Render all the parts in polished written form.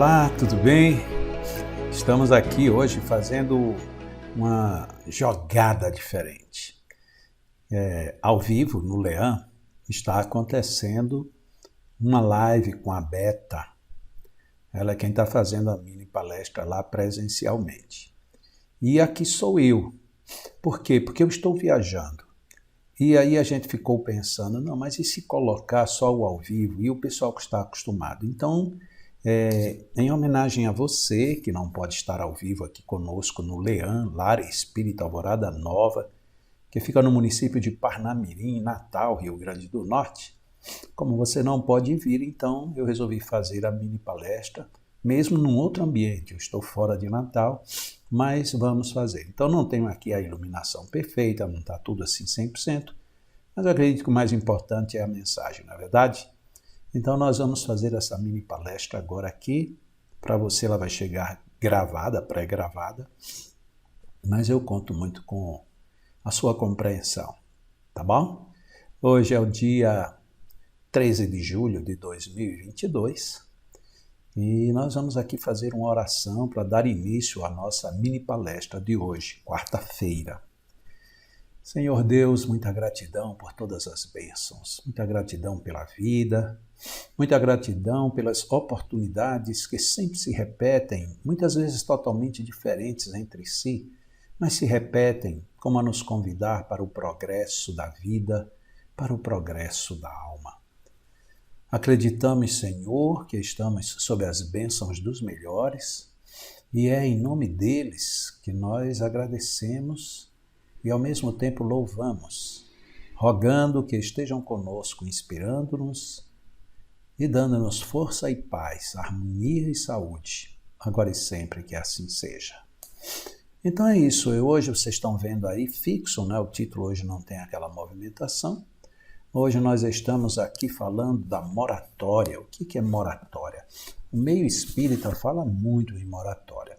Olá, tudo bem? Estamos aqui hoje fazendo uma jogada diferente. Ao vivo, no Leão, está acontecendo uma live com a Beta. Ela é quem está fazendo a mini palestra lá presencialmente. E aqui sou eu. Por quê? Porque eu estou viajando. E aí a gente ficou pensando, não, mas e se colocar só o ao vivo e o pessoal que está acostumado? Então, em homenagem a você, que não pode estar ao vivo aqui conosco no Leão, Lar Espírita Alvorada Nova, que fica no município de Parnamirim, Natal, Rio Grande do Norte, como você não pode vir, então eu resolvi fazer a mini palestra, mesmo num outro ambiente. Eu estou fora de Natal, mas vamos fazer. Então não tenho aqui a iluminação perfeita, não está tudo assim 100%, mas eu acredito que o mais importante é a mensagem, não é verdade? Então nós vamos fazer essa mini palestra agora aqui. Para você ela vai chegar gravada, pré-gravada, mas eu conto muito com a sua compreensão, tá bom? Hoje é o dia 13 de julho de 2022 e nós vamos aqui fazer uma oração para dar início à nossa mini palestra de hoje, quarta-feira. Senhor Deus, muita gratidão por todas as bênçãos, muita gratidão pela vida, muita gratidão pelas oportunidades que sempre se repetem, muitas vezes totalmente diferentes entre si, mas se repetem como a nos convidar para o progresso da vida, para o progresso da alma. Acreditamos, Senhor, que estamos sob as bênçãos dos melhores e é em nome deles que nós agradecemos e ao mesmo tempo louvamos, rogando que estejam conosco, inspirando-nos e dando-nos força e paz, harmonia e saúde, agora e sempre que assim seja. Então é isso, hoje vocês estão vendo aí fixo, né? O título hoje não tem aquela movimentação. Hoje nós estamos aqui falando da moratória. O que é moratória? O meio espírita fala muito em moratória.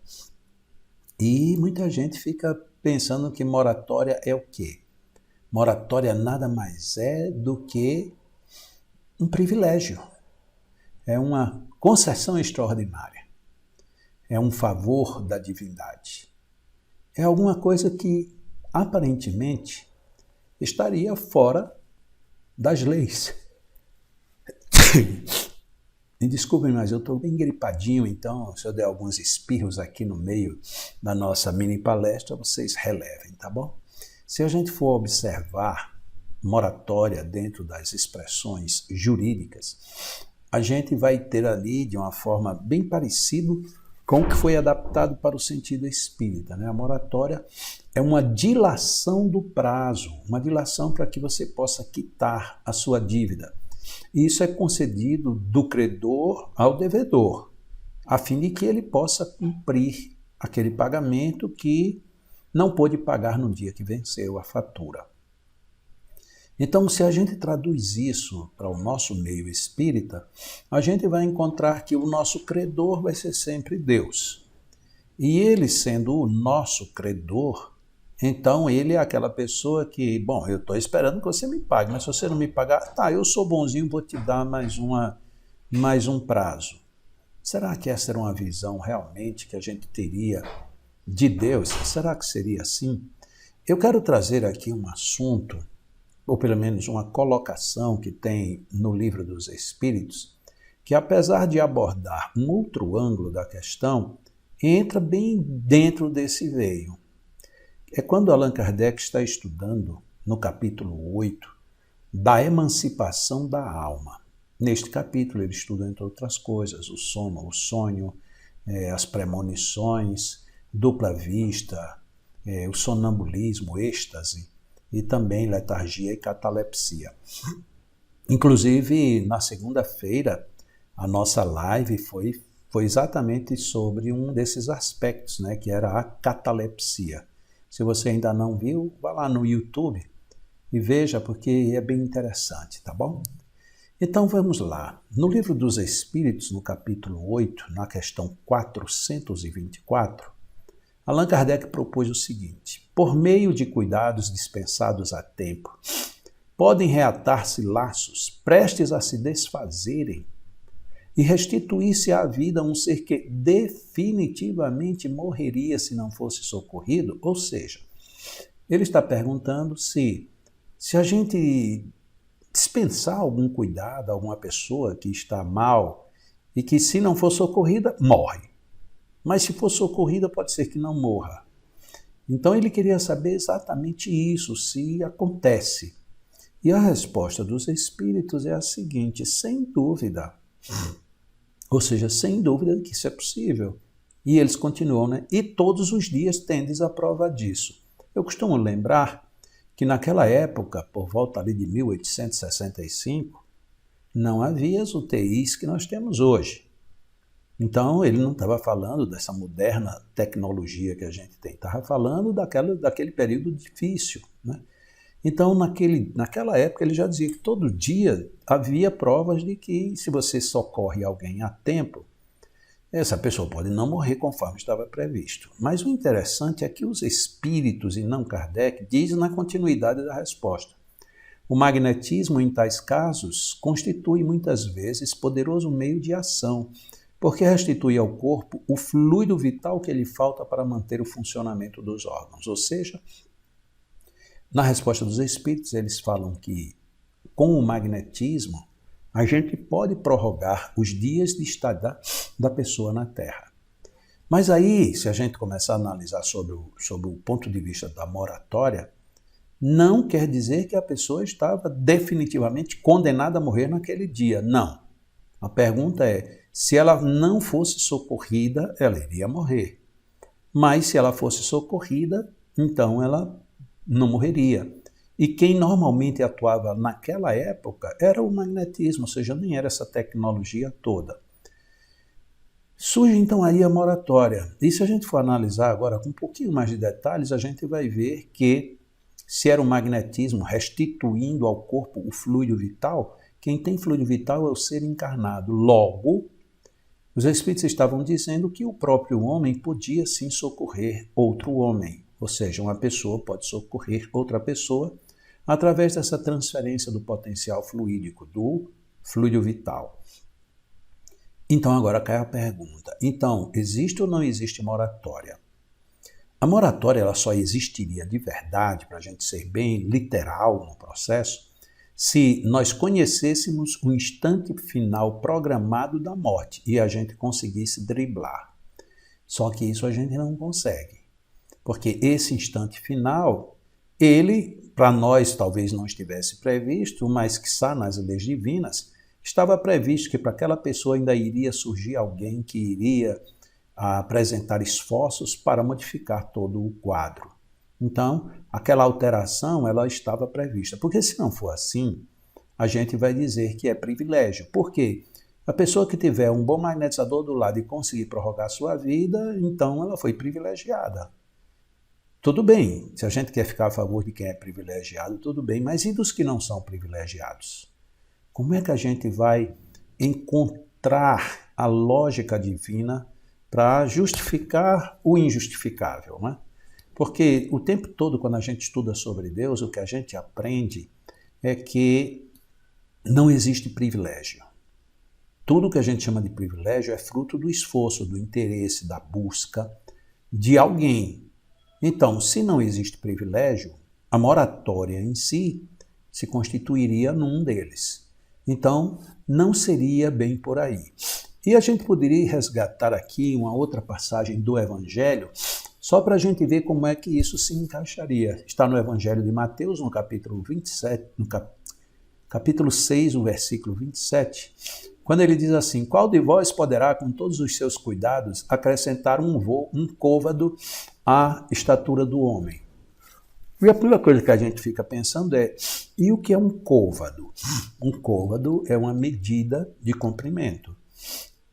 E muita gente fica pensando que moratória é o quê? Moratória nada mais é do que um privilégio. É uma concessão extraordinária. É um favor da divindade. É alguma coisa que, aparentemente, estaria fora das leis. Me desculpem, mas eu estou bem gripadinho, então se eu der alguns espirros aqui no meio da nossa mini palestra, vocês relevem, tá bom? Se a gente for observar moratória dentro das expressões jurídicas, a gente vai ter ali de uma forma bem parecida com o que foi adaptado para o sentido espírita, né? A moratória é uma dilação do prazo, uma dilação para que você possa quitar a sua dívida. E isso é concedido do credor ao devedor, a fim de que ele possa cumprir aquele pagamento que não pôde pagar no dia que venceu a fatura. Então, se a gente traduz isso para o nosso meio espírita, a gente vai encontrar que o nosso credor vai ser sempre Deus. E ele sendo o nosso credor, então ele é aquela pessoa que, bom, eu estou esperando que você me pague, mas se você não me pagar, tá, eu sou bonzinho, vou te dar mais um prazo. Será que essa era uma visão realmente que a gente teria de Deus? Será que seria assim? Eu quero trazer aqui um assunto, ou pelo menos uma colocação que tem no Livro dos Espíritos, que apesar de abordar um outro ângulo da questão, entra bem dentro desse veio. É quando Allan Kardec está estudando, no capítulo 8, da emancipação da alma. Neste capítulo ele estuda, entre outras coisas, o sono, o sonho, as premonições, dupla vista, o sonambulismo, o êxtase, e também letargia e catalepsia. Inclusive, na segunda-feira, a nossa live foi exatamente sobre um desses aspectos, né, que era a catalepsia. Se você ainda não viu, vá lá no YouTube e veja, porque é bem interessante, tá bom? Então vamos lá. No Livro dos Espíritos, no capítulo 8, na questão 424, Allan Kardec propôs o seguinte: por meio de cuidados dispensados a tempo, podem reatar-se laços prestes a se desfazerem e restituir-se à vida um ser que definitivamente morreria se não fosse socorrido? Ou seja, ele está perguntando se a gente dispensar algum cuidado a alguma pessoa que está mal e que, se não for socorrida, morre. Mas se for socorrida, pode ser que não morra. Então ele queria saber exatamente isso, se acontece. E a resposta dos espíritos é a seguinte: sem dúvida. Ou seja, sem dúvida que isso é possível. E eles continuam, né? E todos os dias tendes a prova disso. Eu costumo lembrar que naquela época, por volta ali de 1865, não havia as UTIs que nós temos hoje. Então, ele não estava falando dessa moderna tecnologia que a gente tem, estava falando daquele período difícil, né? Então, naquela época, ele já dizia que todo dia havia provas de que, se você socorre alguém a tempo, essa pessoa pode não morrer conforme estava previsto. Mas o interessante é que os espíritos, e não Kardec, dizem na continuidade da resposta. O magnetismo, em tais casos, constitui muitas vezes poderoso meio de ação, porque restitui ao corpo o fluido vital que lhe falta para manter o funcionamento dos órgãos. Ou seja, na resposta dos espíritos, eles falam que, com o magnetismo, a gente pode prorrogar os dias de estada da pessoa na Terra. Mas aí, se a gente começar a analisar sobre o ponto de vista da moratória, não quer dizer que a pessoa estava definitivamente condenada a morrer naquele dia. Não. A pergunta é, se ela não fosse socorrida, ela iria morrer. Mas se ela fosse socorrida, então ela não morreria. E quem normalmente atuava naquela época era o magnetismo, ou seja, nem era essa tecnologia toda. Surge então aí a moratória. E se a gente for analisar agora com um pouquinho mais de detalhes, a gente vai ver que, se era o magnetismo restituindo ao corpo o fluido vital, quem tem fluido vital é o ser encarnado. Logo, os espíritos estavam dizendo que o próprio homem podia sim socorrer outro homem. Ou seja, uma pessoa pode socorrer outra pessoa através dessa transferência do potencial fluídico, do fluido vital. Então agora cai a pergunta. Então, existe ou não existe moratória? A moratória ela só existiria de verdade, para a gente ser bem literal no processo, se nós conhecêssemos o instante final programado da morte e a gente conseguisse driblar. Só que isso a gente não consegue. Porque esse instante final, ele, para nós, talvez não estivesse previsto, mas que está nas leis divinas, estava previsto que para aquela pessoa ainda iria surgir alguém que iria apresentar esforços para modificar todo o quadro. Então, aquela alteração, ela estava prevista. Porque se não for assim, a gente vai dizer que é privilégio. Por quê? A pessoa que tiver um bom magnetizador do lado e conseguir prorrogar sua vida, então ela foi privilegiada. Tudo bem, se a gente quer ficar a favor de quem é privilegiado, tudo bem, mas e dos que não são privilegiados? Como é que a gente vai encontrar a lógica divina para justificar o injustificável, né? Porque o tempo todo, quando a gente estuda sobre Deus, o que a gente aprende é que não existe privilégio. Tudo que a gente chama de privilégio é fruto do esforço, do interesse, da busca de alguém. Então, se não existe privilégio, a moratória em si se constituiria num deles. Então, não seria bem por aí. E a gente poderia resgatar aqui uma outra passagem do Evangelho, só para a gente ver como é que isso se encaixaria. Está no Evangelho de Mateus, no capítulo 27, capítulo 6, o versículo 27, quando ele diz assim: qual de vós poderá, com todos os seus cuidados, acrescentar um côvado à estatura do homem? E a primeira coisa que a gente fica pensando é, e o que é um côvado? Um côvado é uma medida de comprimento.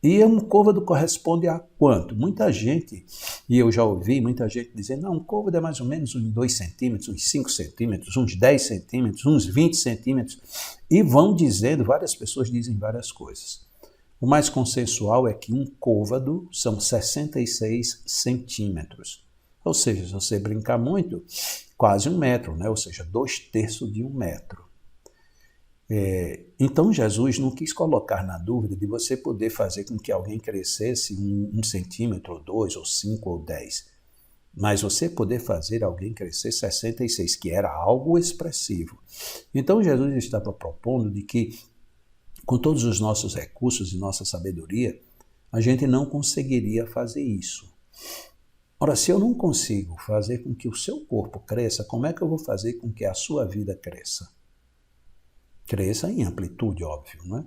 E um côvado corresponde a quanto? Muita gente, e eu já ouvi muita gente dizendo, não, um côvado é mais ou menos uns 2 centímetros, uns 5 centímetros, uns 10 centímetros, uns 20 centímetros. E vão dizendo, várias pessoas dizem várias coisas. O mais consensual é que um côvado são 66 centímetros. Ou seja, se você brincar muito, quase 1 metro, né? Ou seja, 2/3 de 1 metro. Então Jesus não quis colocar na dúvida de você poder fazer com que alguém crescesse 1 centímetro, ou 2, ou 5, ou 10. Mas você poder fazer alguém crescer 66, que era algo expressivo. Então Jesus estava propondo de que, com todos os nossos recursos e nossa sabedoria, a gente não conseguiria fazer isso. Ora, se eu não consigo fazer com que o seu corpo cresça, como é que eu vou fazer com que a sua vida cresça? Cresça em amplitude, óbvio, não é?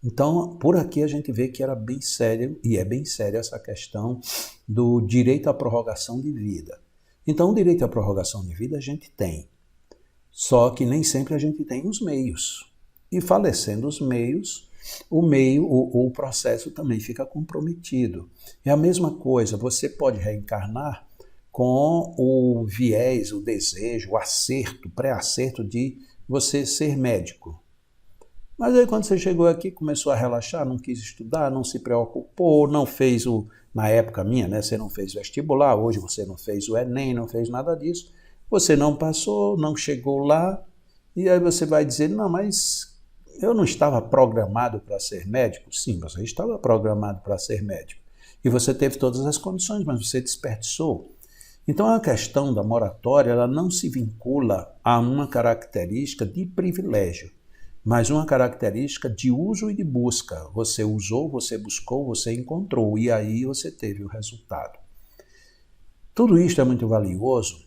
Então, por aqui a gente vê que era bem sério, e é bem séria essa questão do direito à prorrogação de vida. Então, o direito à prorrogação de vida a gente tem, só que nem sempre a gente tem os meios. E falecendo os meios, o processo também fica comprometido. É a mesma coisa, você pode reencarnar com o viés, o desejo, o acerto, pré-acerto de você ser médico. Mas aí quando você chegou aqui, começou a relaxar, não quis estudar, não se preocupou, não fez na época minha, né? Você não fez vestibular, hoje você não fez o Enem, não fez nada disso. Você não passou, não chegou lá, e aí você vai dizer, não, mas eu não estava programado para ser médico? Sim, você estava programado para ser médico. E você teve todas as condições, mas você desperdiçou. Então a questão da moratória, ela não se vincula a uma característica de privilégio, mas uma característica de uso e de busca. Você usou, você buscou, você encontrou, e aí você teve o resultado. Tudo isso é muito valioso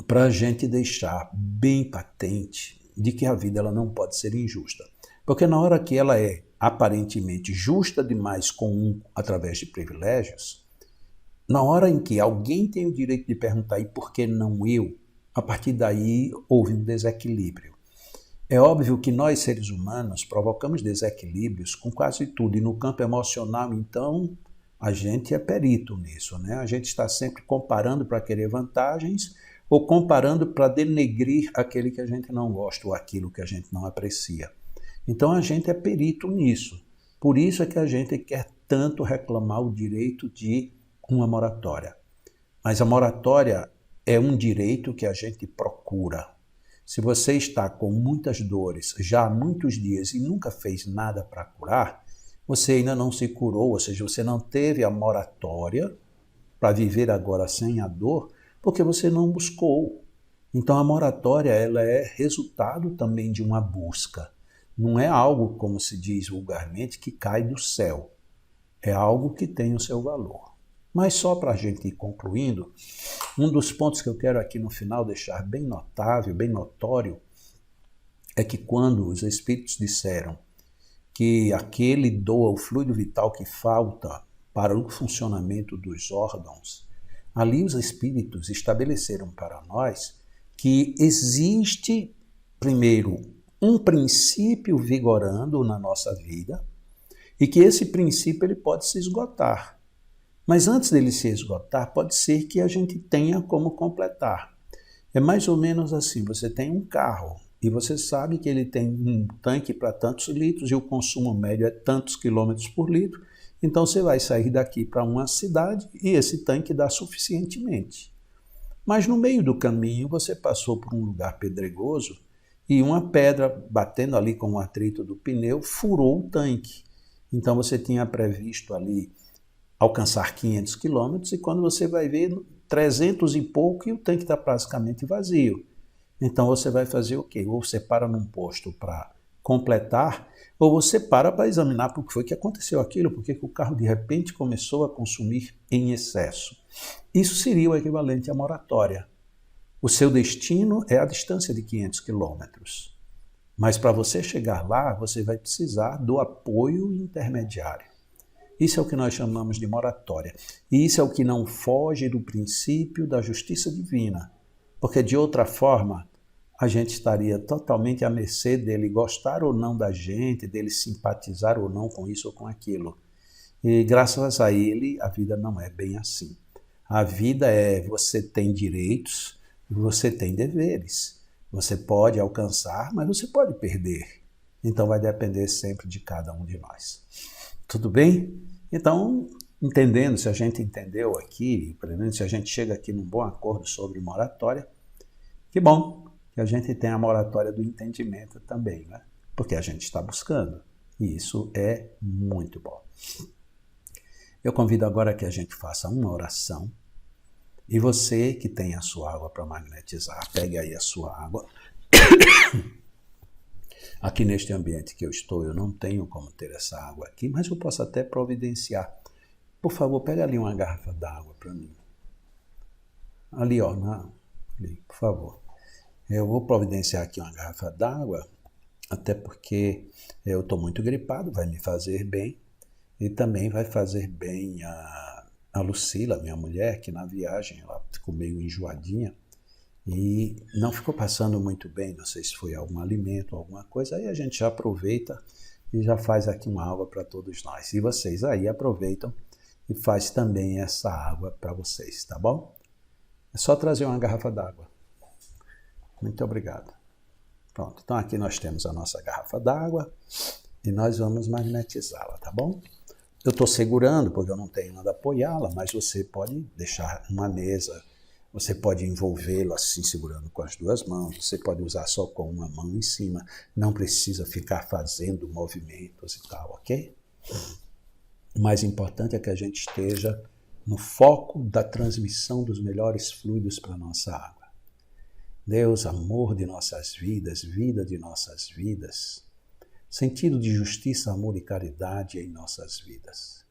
para a gente deixar bem patente de que a vida ela não pode ser injusta. Porque na hora que ela é aparentemente justa demais com um através de privilégios, na hora em que alguém tem o direito de perguntar e por que não eu, a partir daí houve um desequilíbrio. É óbvio que nós, seres humanos, provocamos desequilíbrios com quase tudo. E no campo emocional, então, a gente é perito nisso, né? A gente está sempre comparando para querer vantagens ou comparando para denegrir aquele que a gente não gosta ou aquilo que a gente não aprecia. Então, a gente é perito nisso. Por isso é que a gente quer tanto reclamar o direito de uma moratória. Mas a moratória é um direito que a gente procura. Se você está com muitas dores já há muitos dias e nunca fez nada para curar, você ainda não se curou, ou seja, você não teve a moratória para viver agora sem a dor, porque você não buscou. Então a moratória ela é resultado também de uma busca. Não é algo, como se diz vulgarmente, que cai do céu. É algo que tem o seu valor. Mas só para a gente ir concluindo, um dos pontos que eu quero aqui no final deixar bem notável, bem notório, é que quando os espíritos disseram que aquele doa o fluido vital que falta para o funcionamento dos órgãos, ali os espíritos estabeleceram para nós que existe, primeiro, um princípio vigorando na nossa vida e que esse princípio ele pode se esgotar. Mas antes dele se esgotar, pode ser que a gente tenha como completar. É mais ou menos assim, você tem um carro e você sabe que ele tem um tanque para tantos litros e o consumo médio é tantos quilômetros por litro, então você vai sair daqui para uma cidade e esse tanque dá suficientemente. Mas no meio do caminho você passou por um lugar pedregoso e uma pedra batendo ali com o atrito do pneu furou o tanque. Então você tinha previsto ali alcançar 500 quilômetros e quando você vai ver 300 e pouco e o tanque está praticamente vazio. Então você vai fazer o quê? Ou você para num posto para completar, ou você para examinar por que foi que aconteceu aquilo, por que o carro de repente começou a consumir em excesso. Isso seria o equivalente à moratória. O seu destino é a distância de 500 quilômetros. Mas para você chegar lá, você vai precisar do apoio intermediário. Isso é o que nós chamamos de moratória. E isso é o que não foge do princípio da justiça divina. Porque de outra forma, a gente estaria totalmente à mercê dele gostar ou não da gente, dele simpatizar ou não com isso ou com aquilo. E graças a ele, a vida não é bem assim. A vida é, você tem direitos, você tem deveres. Você pode alcançar, mas você pode perder. Então vai depender sempre de cada um de nós. Tudo bem? Então, entendendo, se a gente entendeu aqui, pelo menos se a gente chega aqui num bom acordo sobre moratória, que bom que a gente tem a moratória do entendimento também, né? porque a gente está buscando. E isso é muito bom. Eu convido agora que a gente faça uma oração. E você que tem a sua água para magnetizar, pegue aí a sua água. Aqui neste ambiente que eu estou, eu não tenho como ter essa água aqui, mas eu posso até providenciar. Por favor, pega ali uma garrafa d'água para mim. Ali, ó, ali, por favor. Eu vou providenciar aqui uma garrafa d'água, até porque eu estou muito gripado, vai me fazer bem. E também vai fazer bem a Lucila, minha mulher, que na viagem ela ficou meio enjoadinha e não ficou passando muito bem, não sei se foi algum alimento, alguma coisa. Aí a gente já aproveita e já faz aqui uma água para todos nós. E vocês aí aproveitam e faz também essa água para vocês, tá bom? É só trazer uma garrafa d'água. Muito obrigado. Pronto, então aqui nós temos a nossa garrafa d'água e nós vamos magnetizá-la, tá bom? Eu estou segurando porque eu não tenho nada a apoiá-la, mas você pode deixar uma mesa, você pode envolvê-lo assim, segurando com as duas mãos, você pode usar só com uma mão em cima, não precisa ficar fazendo movimentos e tal, ok? O mais importante é que a gente esteja no foco da transmissão dos melhores fluidos para a nossa água. Deus, amor de nossas vidas, vida de nossas vidas, sentido de justiça, amor e caridade em nossas vidas.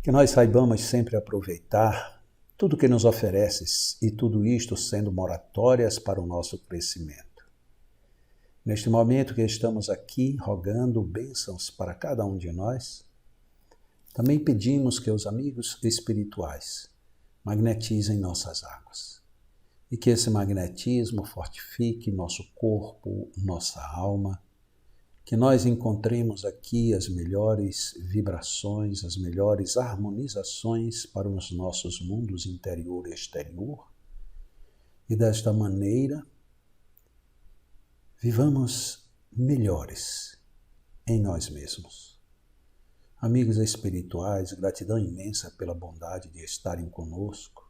Que nós saibamos sempre aproveitar tudo que nos ofereces e tudo isto sendo moratórias para o nosso crescimento. Neste momento que estamos aqui rogando bênçãos para cada um de nós, também pedimos que os amigos espirituais magnetizem nossas águas e que esse magnetismo fortifique nosso corpo, nossa alma, que nós encontremos aqui as melhores vibrações, as melhores harmonizações para os nossos mundos interior e exterior. E desta maneira, vivamos melhores em nós mesmos. Amigos espirituais, gratidão imensa pela bondade de estarem conosco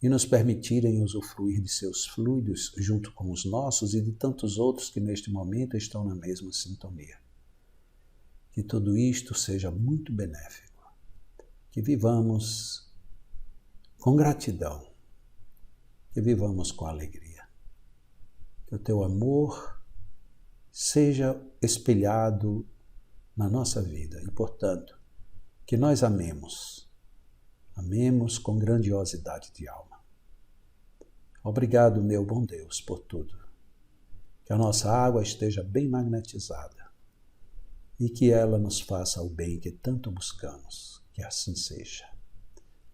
e nos permitirem usufruir de seus fluidos junto com os nossos e de tantos outros que neste momento estão na mesma sintonia. Que tudo isto seja muito benéfico, que vivamos com gratidão, que vivamos com alegria, que o teu amor seja espelhado na nossa vida e, portanto, que nós amemos com grandiosidade de alma. Obrigado, meu bom Deus, por tudo. Que a nossa água esteja bem magnetizada e que ela nos faça o bem que tanto buscamos. Que assim seja.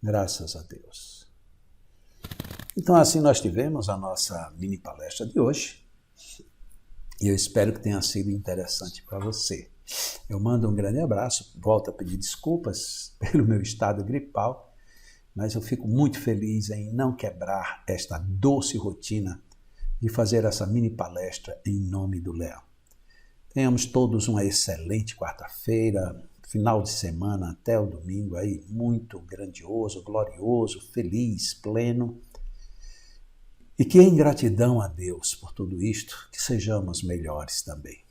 Graças a Deus. Então, assim nós tivemos a nossa mini palestra de hoje e eu espero que tenha sido interessante para você. Eu mando um grande abraço, volto a pedir desculpas pelo meu estado gripal, mas eu fico muito feliz em não quebrar esta doce rotina de fazer essa mini palestra em nome do Leão. Tenhamos todos uma excelente quarta-feira, final de semana até o domingo aí, muito grandioso, glorioso, feliz, pleno. E que em gratidão a Deus por tudo isto, que sejamos melhores também.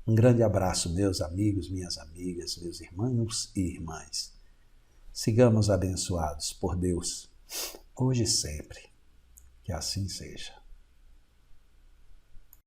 Um grande abraço, meus amigos, minhas amigas, meus irmãos e irmãs. Sigamos abençoados por Deus, hoje e sempre. Que assim seja.